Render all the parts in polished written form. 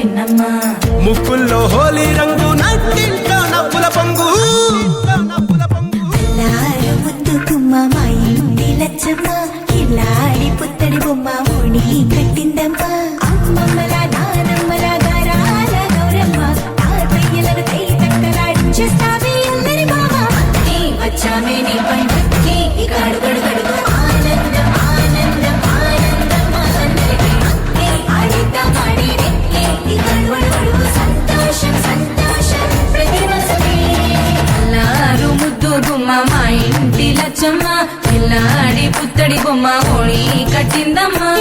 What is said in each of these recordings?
చిన్నమ్మ ముక్కుల్లో హోలీ రంగు నట్టింట్లో నవ్వుల పొంగు ముద్దు గుమ్మ మా ఇంటి లచ్చమ్మ కిల్లాడి పుత్తడి బొమ్మ ఓణి కట్టిందమ్మ అమ్మమ్మల నానమ్మల గారాల గౌరమ్మ తాతయ్యలను కై తక్కలాడించేస్తావే అందరి బావ వచ్చామే నీ పండుగకి ఇక అడుగడుగడుగు ఆనందం ఆనందం ఆనందం మా అందరికీ ఆడిద్దాం ఆడిడే ఇక అడుగడుగడుగు సంతోషం సంతోషం ప్రతి మనసుకి అల్లారు ముద్దు గుమ్మ మా ఇంటి లచ్చమ్మ పిల్లాడి పుత్తడి బొమ్మ ఓణి కట్టిందమ్మా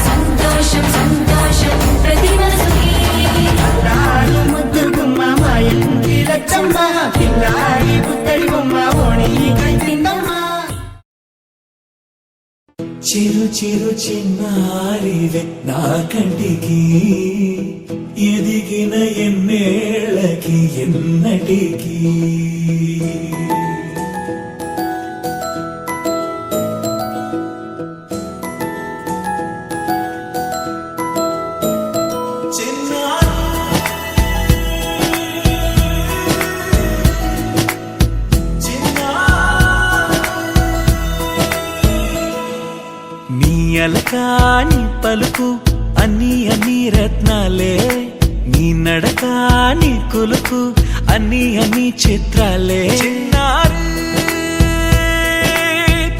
సంతోషం సంతోషం ప్రతి మనసుకి ముద్దు గుమ్మ మా ఇంటి లచ్చమ్మ పిల్లాడి పుత్తడి బొమ్మ ఓణి కట్టిందమ్మా చిరు చిరు చిన్నారివే నా కంటికి ఎదిగిన ఎన్నేళ్ళకి ఎన్నటికి అలకాని పలుకు అన్ని అన్ని రత్నాలే నీ నడకాని కొలుకు అన్ని అన్ని చిత్రాలే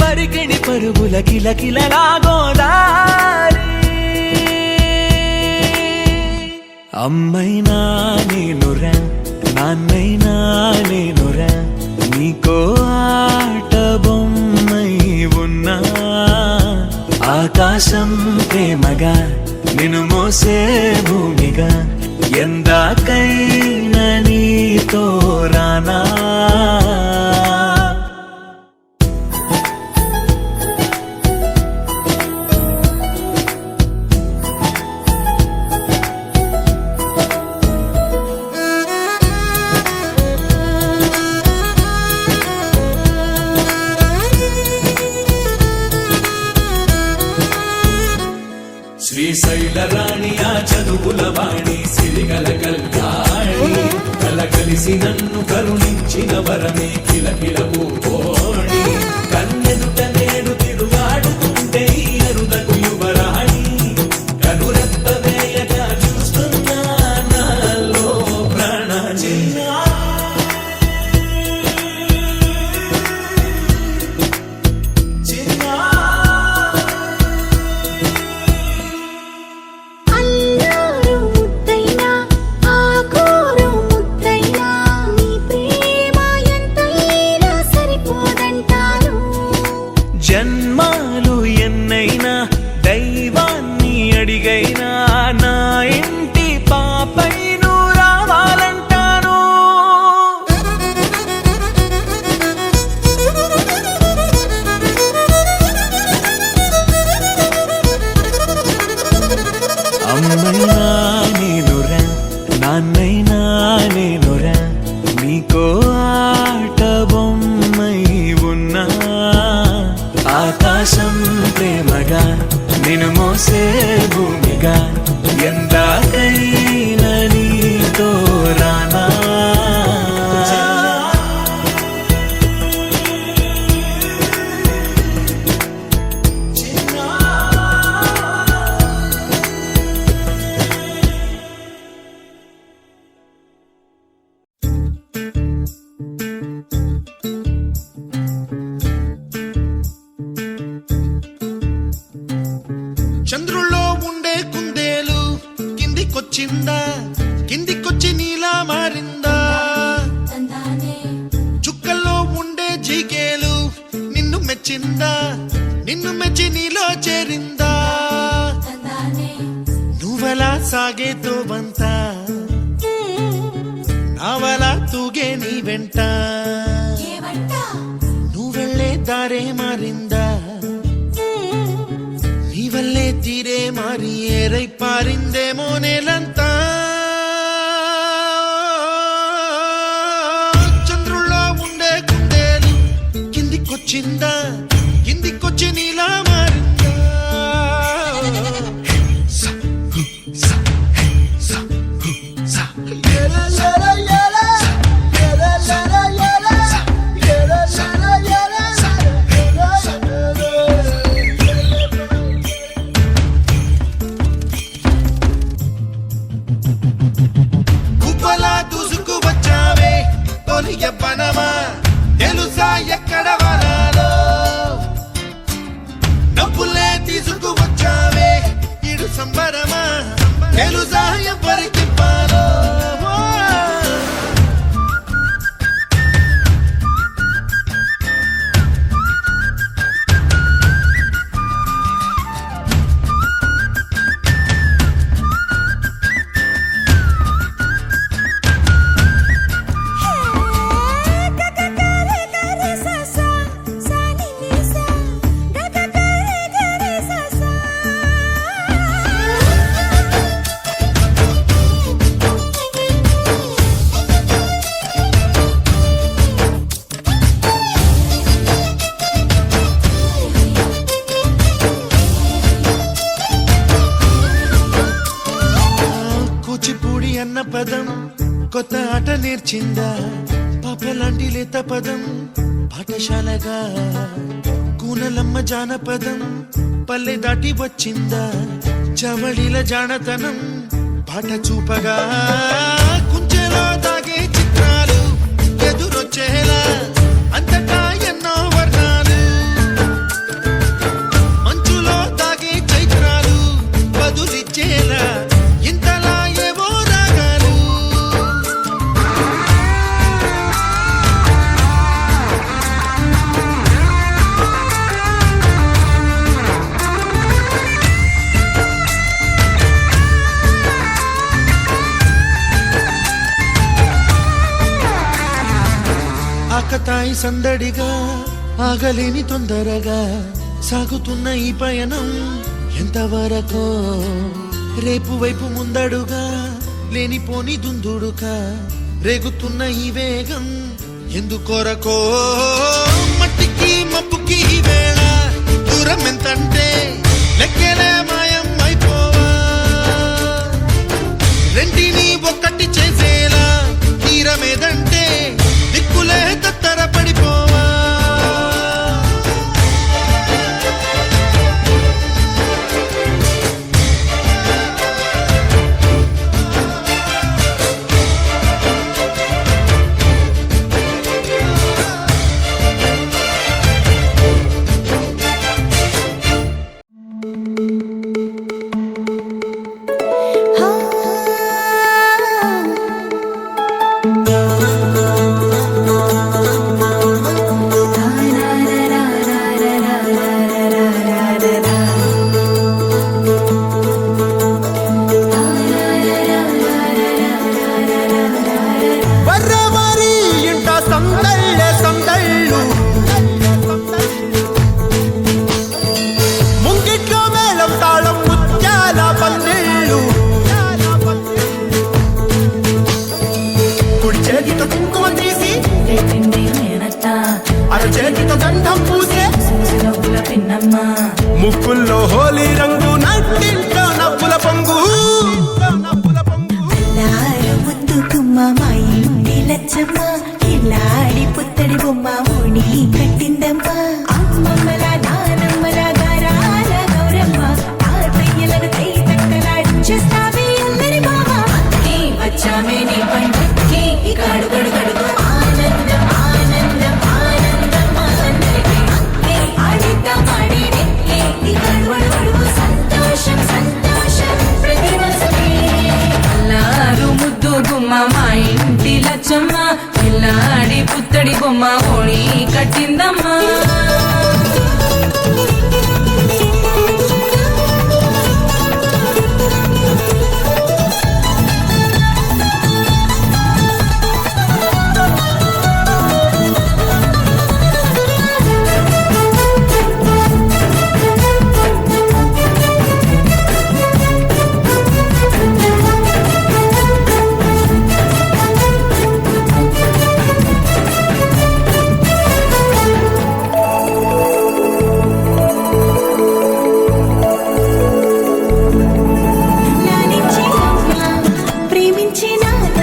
పరికిణి పరుగుల కిలకిలలాగోదారి అమ్మైనా నేనురా నాన్నైనా నేనురా నీకో ఆట బొమ్మై ఉన్నా ఆకాశం ప్రేమగా నిన్ను మోసే భూమిగా ఎందాకైనా నీతో రానా శ్రీశైల రాణి ఆ చదువుల వాణి సిరిగల కళ్యాణి కలకలిసి నన్ను కరుణించిన వరమే కిలకిల పూకోణి కన్నెదుట నేడు తిరుగాడుతుంటే అరుదకు యువరాణి కనురెప్ప వేయగా చూస్తున్నా నాలో ప్రాణ ముద్దైనా కిందికొచ్చి నీలా మారిందా చుక్కల్లో ఉండే జీకేలు నిన్ను మెచ్చిందా నిన్ను మెచ్చి నీలో చేరిందా నువ్వలా సాగేతో వంత నావలా తూగే నీ వెంట నువ్వెళ్ళే దారే మారిందా నీ వల్లే తీరే మారి ఏరై పారిందేమో నేలంతా చంద్రుల్లో ఉండే గుండెలు కిందికొచ్చిందా కిందికొచ్చి నీలా మారిందా కుప్పలా దూసుకు వచ్చావే తొలి యవ్వనమా తెలుసా ఎక్కడ వనాలో డబ్బులే తీసుకు వచ్చావే ఇడు సంబరమా తెలుసా ఎవరికి పాలో కూచిపూడి అన్న పదం కొత్త ఆట నేర్చిందా పాపలాంటి లేత పదం పాఠశాలగా కూనలమ్మ జానపదం పల్లె దాటి వచ్చిందా చవళిల జానతనం పాట చూపగా కుంచెలో దాగే చిత్రాలు ఎదురొచ్చేలా అంతటా ఎన్నో వర్ణాలు మంచులో దాగే చైత్రాలు బదులిచ్చేలా ఇంతలా ఏవో రాగాలు ఆకతాయి సందడిగా ఆగలేని తొందరగా సాగుతున్న ఈ పయనం ఎంతవరకో రేపు వైపు ముందడుగా లేనిపోని దుందుడుగా రేగుతున్న ఈ వేగం ఎందుకొరకో మట్టికి మప్పుకి ఈ వేళ దూరం ఎంతంటే లెక్కలే మాయం అయిపోవా రెంటిని ఒక్కటి చేసేలా తీరమేదంటే దిక్కులే తత్తర పడిపోవా ముక్కుల్లో హోలీ రంగు నట్టింట్లో నవ్వుల పొంగు ముద్దుకుమ్మ మా ఇంటి లచ్చమ్మ కిల్లాడి పుత్తడి బొమ్మ ఓణి కట్టిందమ్మ అమ్మమ్మల నానమ్మల గారాల గౌరమ్మ తాతయ్యలను కై తక్కలాడించేస్తావే అందరి బావ వచ్చామే నీ పండుకి ఇక అడుగడు గడుగు ఆనందం ఆనందం ఆనందం అందరికీ ఆడిద్దాం ఆడిడే ఇక అడుగడు గడుగు సంతోషం సంతోషం ప్రతి మనసుకి అల్లా గుమ్మ మా ఇంటి లచ్చమ్మ పిల్లాడి పుత్తడి బొమ్మ ఓణి కట్టిందమ్మా లాలించే అమ్మ, ప్రేమించే నాన్న,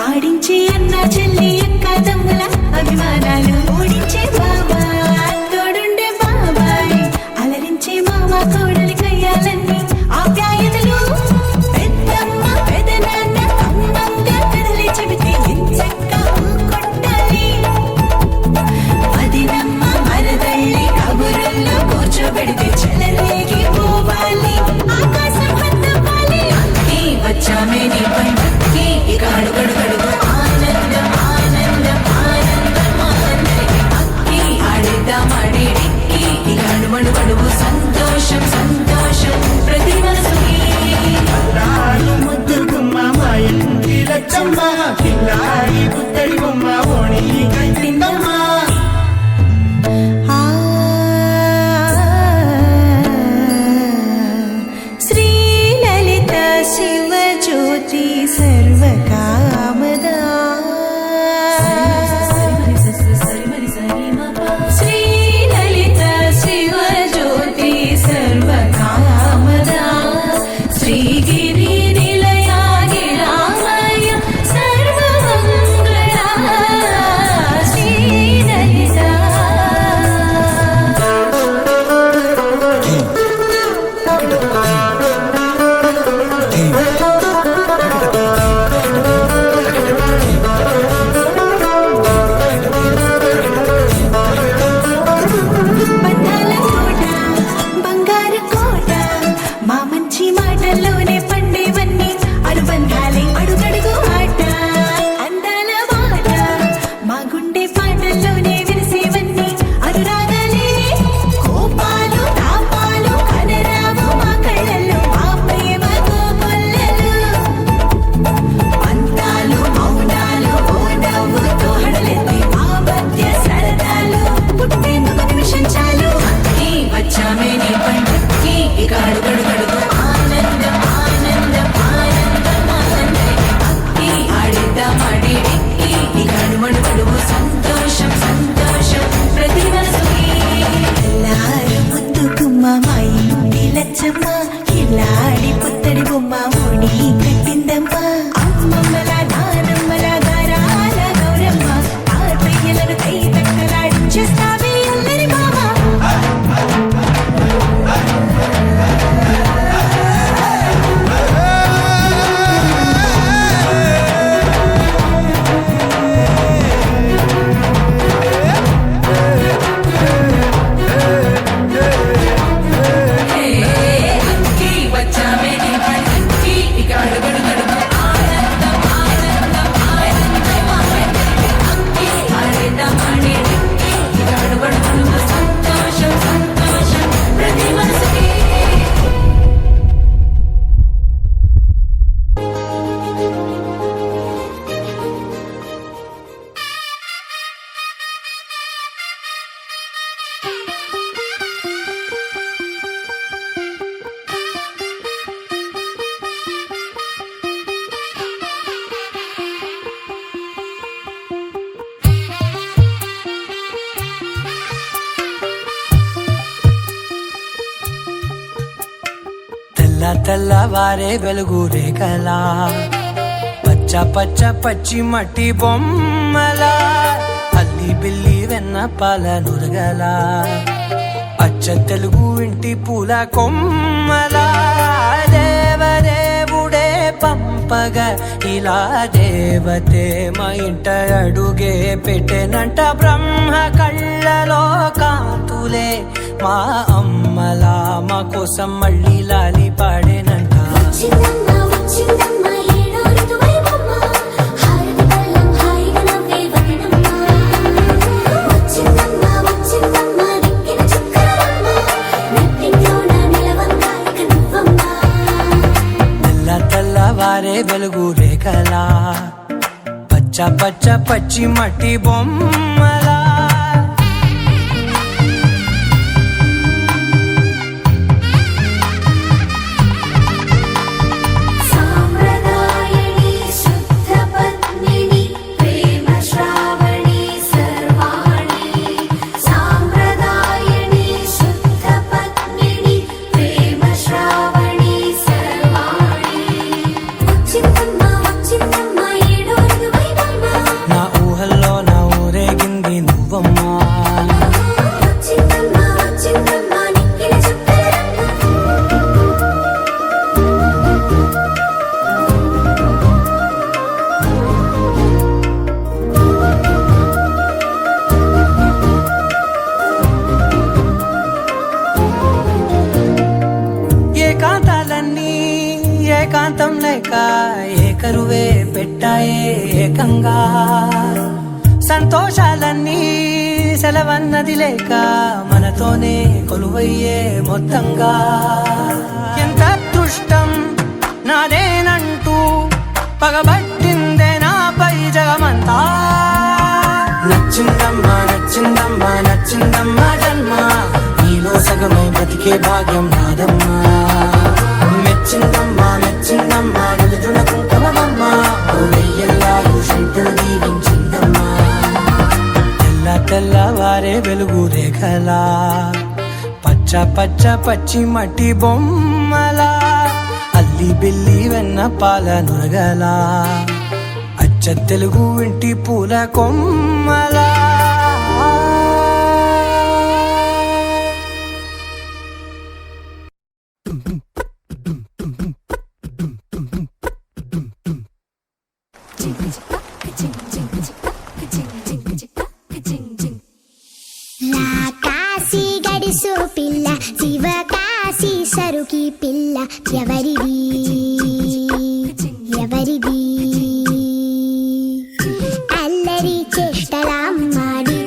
ఆడించే అన్న చెల్లి అక్క తమ్ముల అభిమానాలు ఓడించే బాబా తోడుండే బాబాయ్ అలరించే మామ కోడలి కయ్యాలన్నీ ఆప్యాయతలు పెద్దమ్మ పెదనాన్న అమ్మంగా కథలే చెబితే ఎంచక్కా కొట్టాలి వదినమ్మ మరదళ్ళి కబురుల్లో కూర్చోబెడితే చెలరేగి పోవాలి ఆకాశం హద్దవాలి అక్కి వచ్చామే నీ పంటకి ఇక అడుగడుగడుగు ఆనందం ఆనందం ఆనందం ఆనందం అక్కి ఆడిద్దాం ఆడేడిక్కి ఇక అడుమడుగడుగు సంతోషం సంతోషం ప్రతి మనసుకి అల్లారు ముద్దు గుమ్మ మా ఇంటి లచ్చమ్మ పిల్లాడి పుత్తడి బొమ్మ ఓణి కట్టిందమ్మా శ్రీ లలిత శివ జ్యోతి సర్వకామదా శ్రీ లలిత శివ జ్యోతి సర్వకామదా శ్రీగిరి నిలయా గిరామయ సర్వమంగళా శ్రీ లలిత బంధాల కోట బంగారు కోట మా మంచి మాటల్లోనే పండేవన్నీ అనుబంధాలే అడుగడుగు ఆట అందాల మాట మా గుండె పాటల్లోనే విరిసేవన్నీ అనురాగాలే కోపాలు తాపాలు కనరావు మా కళ్ళల్లో మా ప్రేమ కోకొల్లలు పంతాలు మౌనాలు ఓ నవ్వుతో హడలెత్తి మా మధ్య సరదాలు పుట్టేందుకు నిమిషం చాలు అక్కి వచ్చామే నీ పంటకి ఇక అడుగడుగడుగు ఆనందం ఆనందం ఆనందం ఆనందం అక్కి ఆడిద్దాం ఆడేడిక్కి ఇక అడుమడుగడుగు సంతోషం సంతోషం ప్రతి మనసుకి ఎల్లారు ముద్దు గుమ్మ మా ఇంటి లచ్చమ్మ ఇల్లాడి పుత్తడి బొమ్మ ఓడి కట్టిందమ్మ అమ్మమ్మల నానమ్మల గారాల గౌరమ్మ తాతయ్యలను కై తక్కలాడించేస్తావే అల్లరి మామ అక్కి వచ్చామే నీ పంటకి ఇక అడుగడుగడుగు ఆనందం ఆనందం ఆనందం ఆనందం అక్కి ఆడిద్దాం ఆడేడిక్కి ఇక అడుగడుగడుగు సంతోషం సంతోషం ప్రతి మనసుకి తెల్లవారే వెలుగు రేఖలా పచ్చ పచ్చ పచ్చి మట్టి బొమ్మలా అల్లి బిల్లి వెన్న పాల నురగలా అచ్చ తెలుగు ఇంటి పూల కొమ్మలా దేవదేవుడే పంపగా ఇలా దేవతే మా ఇంట అడుగే పెట్టెనంట బ్రహ్మ కళ్ళలో కాంతులే మా అమ్మలా మా కోసం మళ్ళీ లాలి పాడేనంట వచ్చిందమ్మ వచ్చిందమ్మ ఏడో ఋతువైవమ్మ రేఖలా పచ్చ పచ్చ పచ్చి మట్టి బొమ్మలా సాంప్రదాయని శుద్ధ పద్మిని ప్రేమ శ్రావణి సర్వాణి సాంప్రదాయని శుద్ధ పద్మిని ప్రేమ శ్రావణి సర్వాణి వచ్చిందమ్మ ఏడో ఋతువైవమ్మ నా ఊహల్లో నా ఊరేగింది నువ్వమ్మా వచ్చిందమ్మ నిక్కిన చుక్కలమ్మ ఏకాంతాలన్నీ ఏకాంతం లేక ఏకరువే పెట్టాయే ఏకంగా సంతోషాలన్నీ సెలవన్నది లేక మనతోనే కొలువయ్యే మొత్తంగా ఎంత అదృష్టం నాదేనంటూ పగబట్టిందే నాపై జగమంతా నచ్చిందమ్మా నచ్చిందమ్మా నచ్చిందమ్మా జన్మ నీలో సగమై బ్రతికే భాగ్యం నాదమ్మా మెచ్చిందమ్మా మెచ్చిందమ్మా నిలుతున్న కుంకుమమ్మా వెయ్యల్లాలు శంకరు దీవించిందమ్మా తెల్ల తెల్లవారే వెలుగు రేఖలా పచ్చ పచ్చ పచ్చి మట్టి బొమ్మలా అల్లి బిల్లి వెన్న పాల నురగలా అచ్చ తెలుగు ఇంటి పూల కొమ్మలా నా కాశీ గడిసు పిల్ల శివ కాశీ సరుకి పిల్ల ఎవరిది ఎవరిది అల్లరి చేష్టలామ్మాడి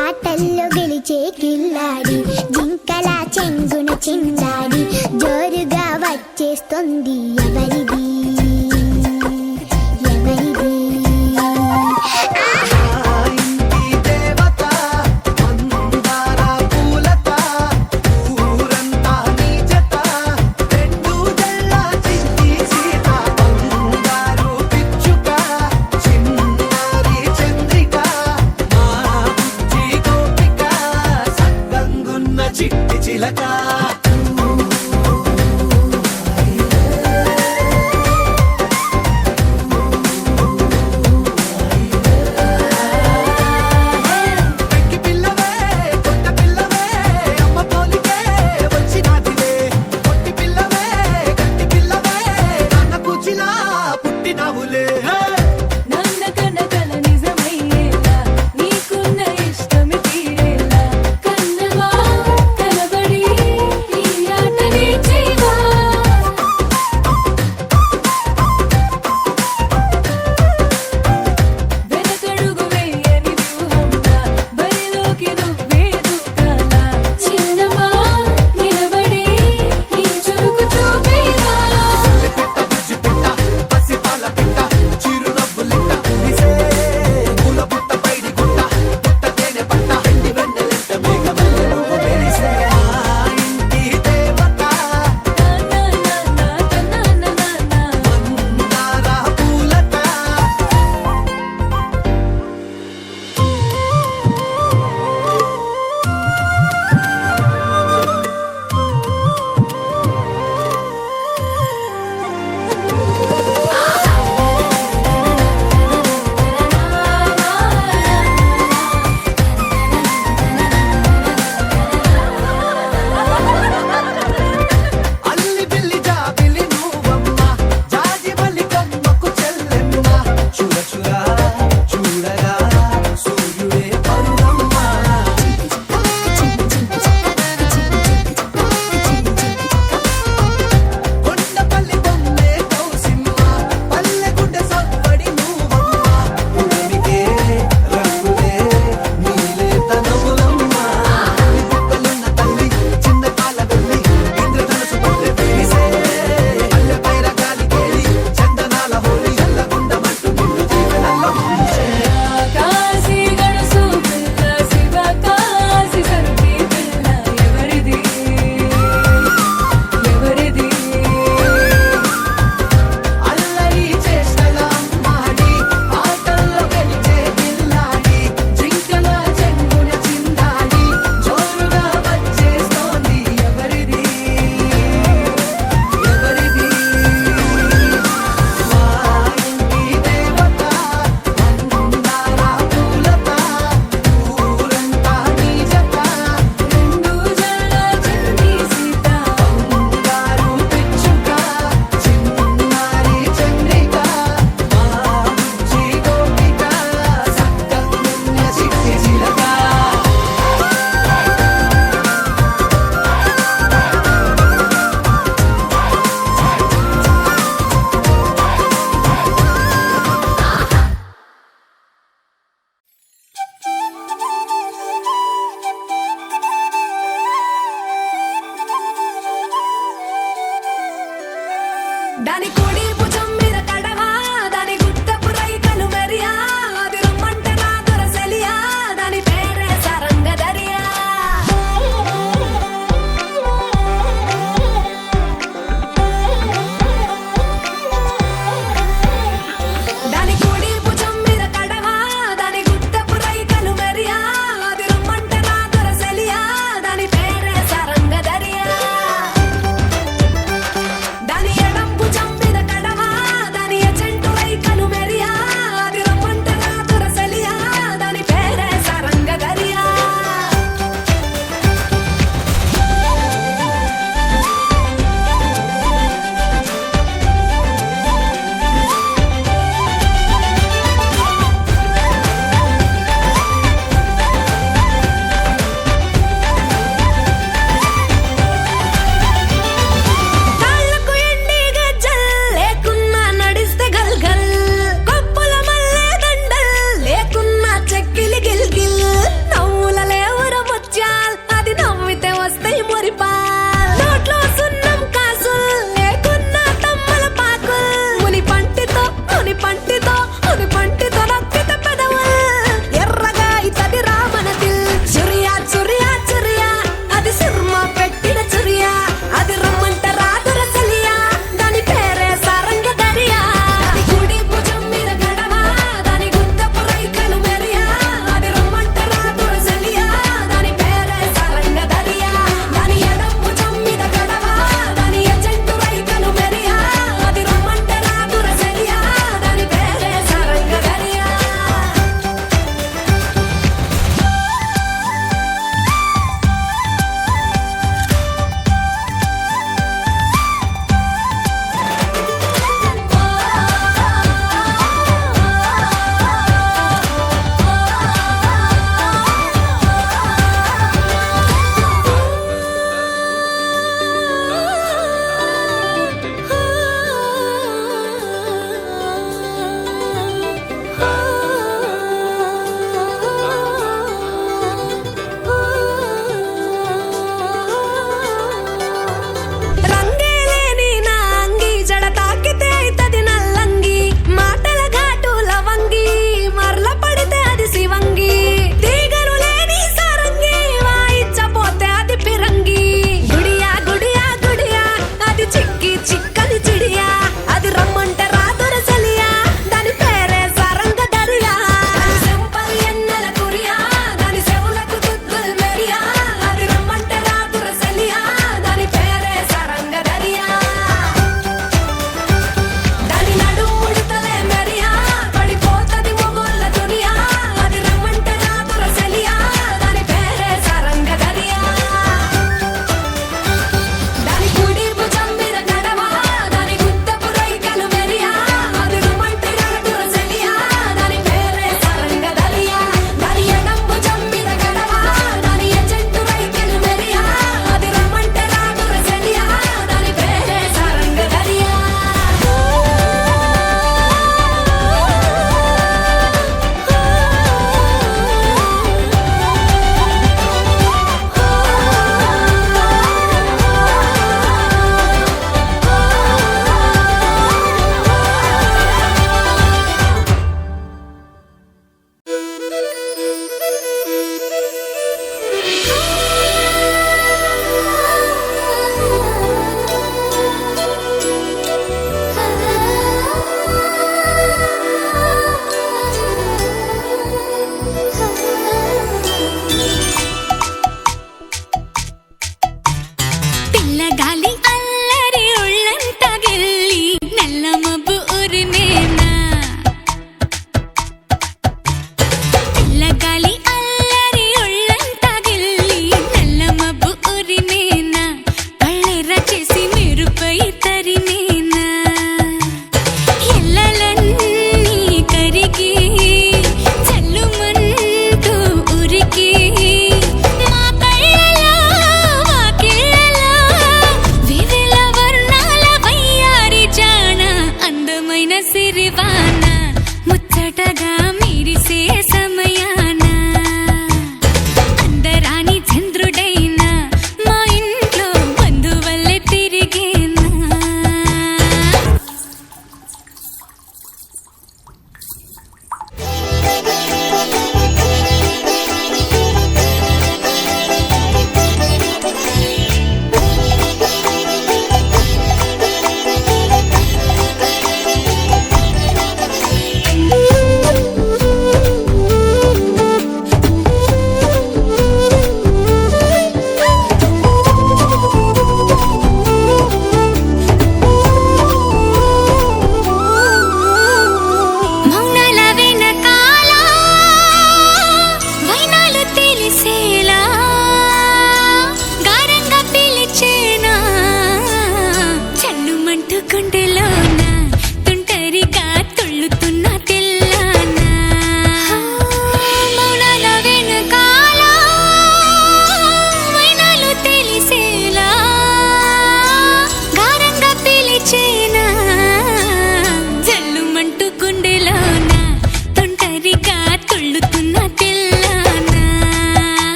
ఆటల్లో గెలిచే కిల్లాడి జింకల చెంగున చిందాడి జోరుగా వచ్చేస్తుంది ఎవరిది ఎవరిది చిట్టి చిలక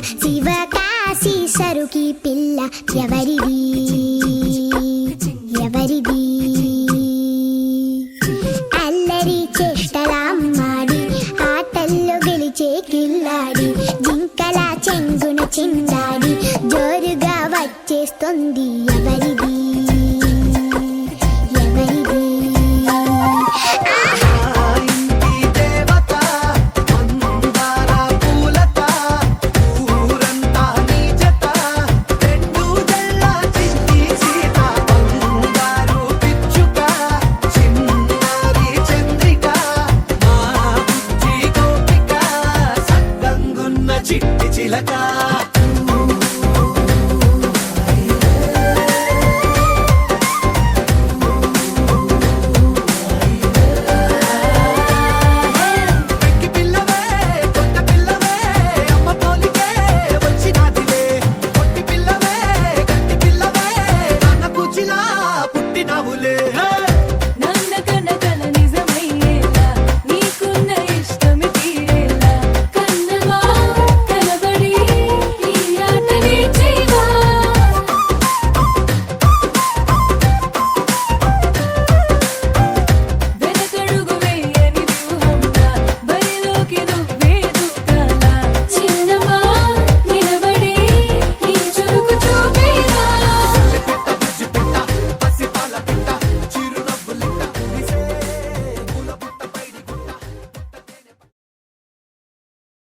శివకాశి సరుకి పిల్ల ఎవరిది ఎవరిది అల్లరి చేష్టలామ్మాడి ఆటల్లో గెలిచే కిల్లాడి జింకల చెంగున చిందాడి జోరుగా వచ్చేస్తుంది ఎవరి